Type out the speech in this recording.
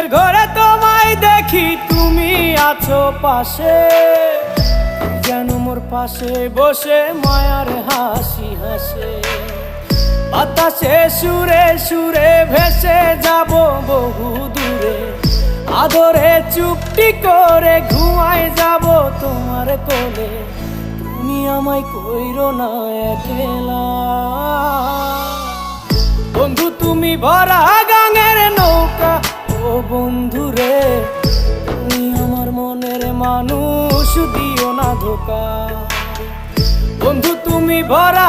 স্বপ্নের ঘরে তোমায় দেখি তুমি আছো পাশে, যেন মোর পাশে বসে মায়ার হাসি হাসে। বাতাসে সুরে সুরে ভেসে যাব বহু দূরে, আদরে চুপটি করে ঘুমায় যাব তোমার কোলে। তুমি আমায় কইরো না একলা বন্ধু, তুমি ভরা গাঙের নৌকা। ও বন্ধু রে, তুমি আমার মনের মানুষ, দিও না ধোকা। বন্ধু তুমি ভরা